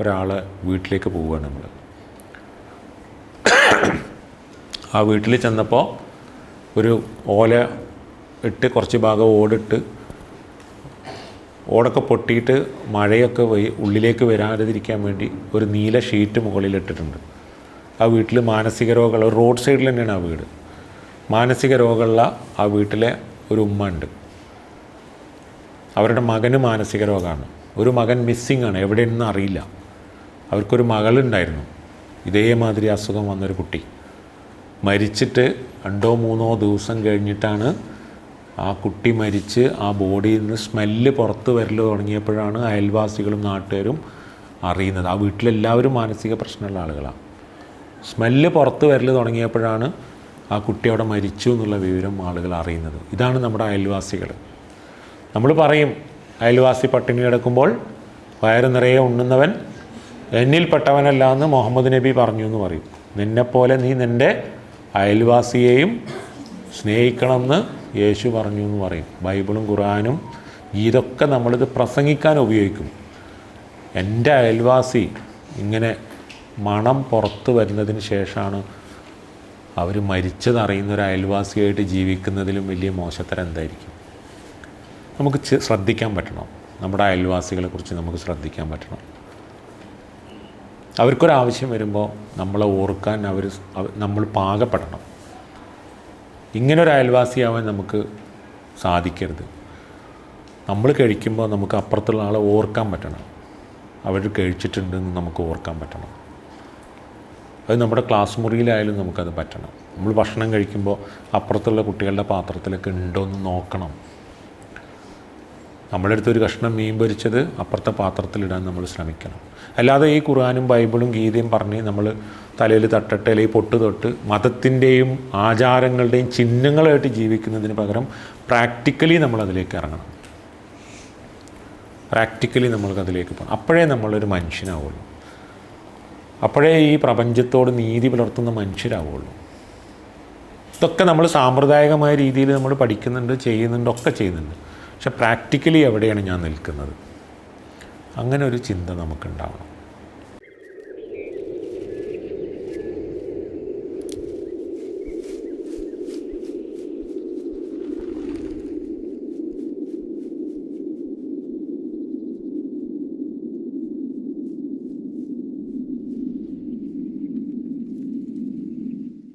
ഒരാളെ വീട്ടിലേക്ക് പോവുകയാണ് നമ്മൾ. ആ വീട്ടിൽ ചെന്നപ്പോൾ ഒരു ഓല ഇട്ട് കുറച്ച് ഭാഗം ഓടിട്ട് ഓടൊക്കെ പൊട്ടിയിട്ട് മഴയൊക്കെ ഉള്ളിലേക്ക് വരാതിരിക്കാൻ വേണ്ടി ഒരു നീല ഷീറ്റ് മുകളിലിട്ടിട്ടുണ്ട്. ആ വീട്ടിൽ മാനസിക രോഗമുള്ള റോഡ് സൈഡിൽ തന്നെയാണ് ആ വീട്. മാനസിക രോഗമുള്ള ആ വീട്ടിലെ ഒരു ഉമ്മ ഉണ്ട്. അവരുടെ മകന് മാനസിക രോഗമാണ്. ഒരു മകൻ മിസ്സിംഗ് ആണ്, എവിടെയെന്ന് അറിയില്ല. അവർക്കൊരു മകളുണ്ടായിരുന്നു, ഇതേമാതിരി അസുഖം വന്നൊരു കുട്ടി. മരിച്ചിട്ട് 2-3 ദിവസം കഴിഞ്ഞിട്ടാണ് ആ കുട്ടി മരിച്ച് ആ ബോഡിയിൽ നിന്ന് സ്മെല്ല് പുറത്ത് വരൽ തുടങ്ങിയപ്പോഴാണ് അയൽവാസികളും നാട്ടുകാരും അറിയുന്നത്. ആ വീട്ടിലെല്ലാവരും മാനസിക പ്രശ്നമുള്ള ആളുകളാണ്. സ്മെല്ല് പുറത്ത് വരൽ തുടങ്ങിയപ്പോഴാണ് ആ കുട്ടി അവിടെ മരിച്ചു എന്നുള്ള വിവരം ആളുകൾ അറിയുന്നത്. ഇതാണ് നമ്മുടെ അയൽവാസികൾ. നമ്മൾ പറയും, അയൽവാസി പട്ടിണി കിടക്കുമ്പോൾ വയറ് നിറയെ ഉണ്ണുന്നവൻ എന്നിൽപ്പെട്ടവനല്ല എന്ന് മുഹമ്മദ് നബി പറഞ്ഞു എന്ന് പറയും. നിന്നെപ്പോലെ നീ നിൻ്റെ അയൽവാസിയെയും സ്നേഹിക്കണമെന്ന് യേശു പറഞ്ഞു എന്ന് പറയും. ബൈബിളും ഖുർആനും ഇതൊക്കെ നമ്മളിത് പ്രസംഗിക്കാൻ ഉപയോഗിക്കും. എൻ്റെ അയൽവാസി ഇങ്ങനെ മണം പുറത്ത് വരുന്നതിന് ശേഷമാണ് അവർ മരിച്ചതറിയുന്ന ഒരു അയൽവാസിയായിട്ട് ജീവിക്കുന്നതിലും വലിയ മോശത്തരം എന്തായിരിക്കും? നമുക്ക് ശ്രദ്ധിക്കാൻ പറ്റണം. നമ്മുടെ അയൽവാസികളെക്കുറിച്ച് നമുക്ക് ശ്രദ്ധിക്കാൻ പറ്റണം. അവർക്കൊരാവശ്യം വരുമ്പോൾ നമ്മളെ ഓർക്കാൻ നമ്മൾ പാകപ്പെടണം. ഇങ്ങനൊരു അയൽവാസിയാവാൻ നമുക്ക് സാധിക്കരുത്. നമ്മൾ കഴിക്കുമ്പോൾ നമുക്ക് അപ്പുറത്തുള്ള ആളെ ഓർക്കാൻ പറ്റണം. അവർ കഴിച്ചിട്ടുണ്ടെന്ന് നമുക്ക് ഓർക്കാൻ പറ്റണം. അത് നമ്മുടെ ക്ലാസ് മുറിയിലായാലും നമുക്കത് പറ്റണം. നമ്മൾ ഭക്ഷണം കഴിക്കുമ്പോൾ അപ്പുറത്തുള്ള കുട്ടികളുടെ പാത്രത്തിലൊക്കെ ഉണ്ടോ എന്ന് നോക്കണം. നമ്മുടെ അടുത്തൊരു കഷ്ണം മീൻ പൊരിച്ചത് അപ്പുറത്തെ പാത്രത്തിലിടാൻ നമ്മൾ ശ്രമിക്കണം. അല്ലാതെ ഈ ഖുർആനും ബൈബിളും ഗീതയും പറഞ്ഞ് നമ്മൾ തലയിൽ തട്ടട്ടെ അല്ലെങ്കിൽ പൊട്ട് തൊട്ട് മതത്തിൻ്റെയും ആചാരങ്ങളുടെയും ചിഹ്നങ്ങളായിട്ട് ജീവിക്കുന്നതിന് പകരം പ്രാക്ടിക്കലി നമ്മളതിലേക്ക് ഇറങ്ങണം. പ്രാക്ടിക്കലി നമ്മൾക്കതിലേക്ക് പോകണം. അപ്പോഴേ നമ്മളൊരു മനുഷ്യനാവുള്ളൂ. അപ്പോഴേ ഈ പ്രപഞ്ചത്തോട് നീതി പുലർത്തുന്ന മനുഷ്യരാവുള്ളൂ. ഇതൊക്കെ നമ്മൾ സാമ്പ്രദായികമായ രീതിയിൽ നമ്മൾ പഠിക്കുന്നുണ്ട്, ചെയ്യുന്നുണ്ട്, ഒക്കെ ചെയ്യുന്നുണ്ട്. പക്ഷെ പ്രാക്ടിക്കലി എവിടെയാണ് ഞാൻ നിൽക്കുന്നത്? അങ്ങനെ ഒരു ചിന്ത നമുക്കുണ്ടാവണം.